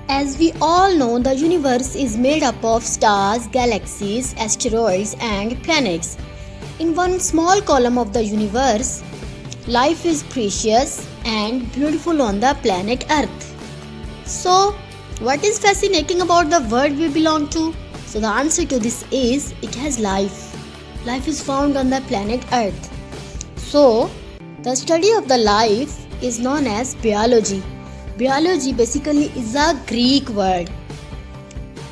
As we all know, the universe is made up of stars, galaxies, asteroids, and planets. In one small column of the universe, life is precious and beautiful on the planet Earth. So, what is fascinating about the world we belong to? So, the answer to this is it has life. Life is found on the planet Earth. So, the study of the life is known as biology. Biology basically is a Greek word.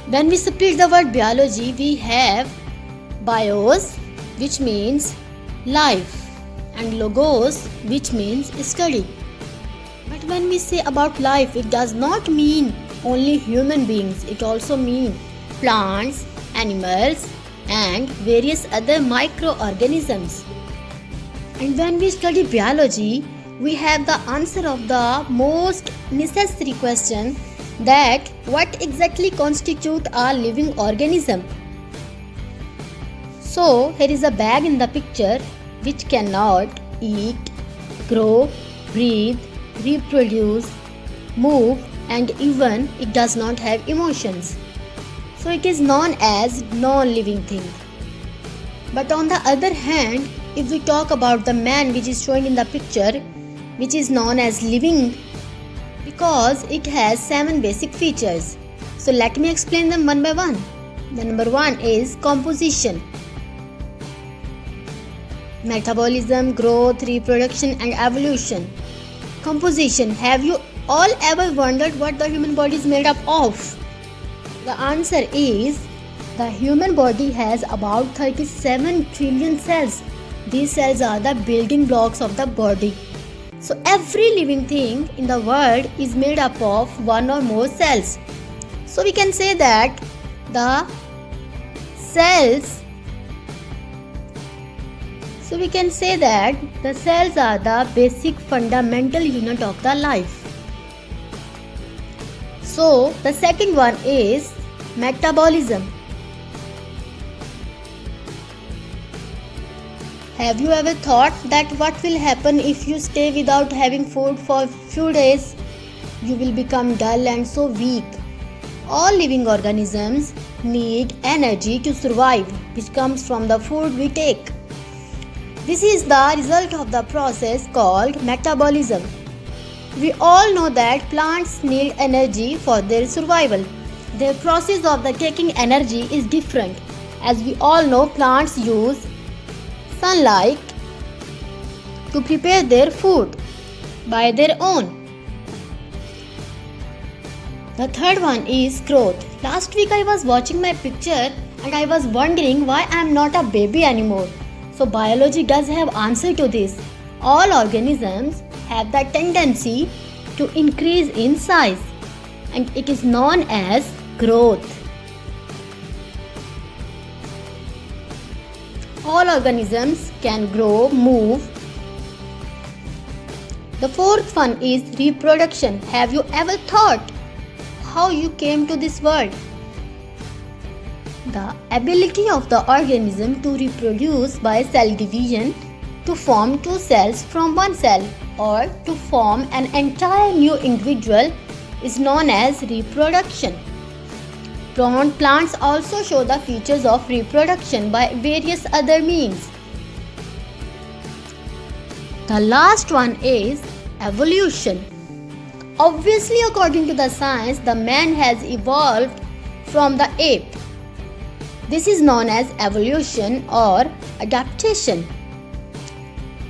When we split the word biology, we have bios, which means life, and logos, which means study. But when we say about life, it does not mean only human beings, it also means plants, animals, and various other microorganisms. And when we study biology, we have the answer of the most necessary question, that what exactly constitutes a living organism. So here is a bag in the picture which cannot eat, grow, breathe, reproduce, move, and even it does not have emotions. So it is known as non-living thing. But on the other hand, if we talk about the man which is shown in the picture, which is known as living because it has 7 basic features. So let me explain them one by one. The number 1 is composition. Metabolism, growth, reproduction, and evolution. Composition. Have you all ever wondered what the human body is made up of? The answer is the human body has about 37 trillion cells. These cells are the building blocks of the body. So every living thing in the world is made up of one or more cells. So we can say that the cells are the basic fundamental unit of the life. So the second one is metabolism. Have you ever thought that what will happen if you stay without having food for few days? You will become dull and so weak. All living organisms need energy to survive, which comes from the food we take. This is the result of the process called metabolism. We all know that plants need energy for their survival. Their process of the taking energy is different. As we all know, plants use sunlight to prepare their food by their own. The third one is growth. Last week I was watching my picture and I was wondering why I am not a baby anymore. So biology does have answer to this. All organisms have the tendency to increase in size, and it is known as growth. All organisms can grow, move. The fourth one is reproduction. Have you ever thought how you came to this world? The ability of the organism to reproduce by cell division, to form 2 cells from 1 cell, or to form an entire new individual is known as reproduction. Plants also show the features of reproduction by various other means. The last one is evolution. Obviously, according to the science, the man has evolved from the ape. This is known as evolution or adaptation.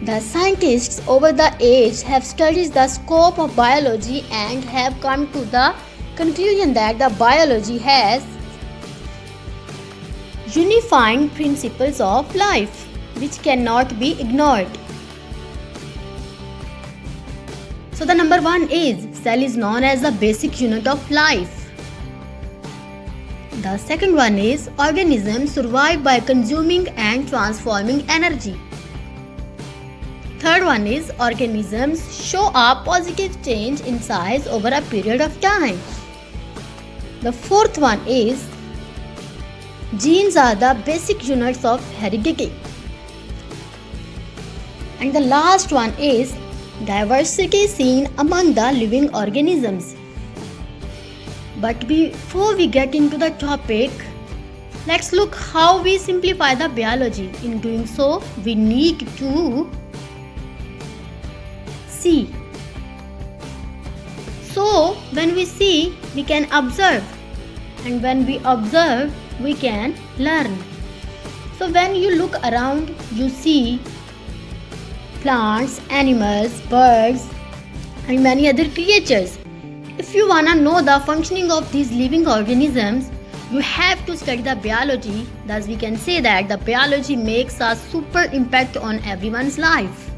The scientists over the age have studied the scope of biology and have come to the conclusion that the biology has unifying principles of life which cannot be ignored. So the number 1 is cell is known as the basic unit of life. The second one is organisms survive by consuming and transforming energy. Third one is organisms show a positive change in size over a period of time. The fourth one is genes are the basic units of heredity. And the last one is diversity seen among the living organisms. But before we get into the topic, let's look how we simplify the biology. In doing so, we need to see. So, when we see, we can observe. And when we observe, we can learn. So, when you look around, you see plants, animals, birds, and many other creatures. If you wanna know the functioning of these living organisms, you have to study the biology. Thus, we can say that the biology makes a super impact on everyone's life.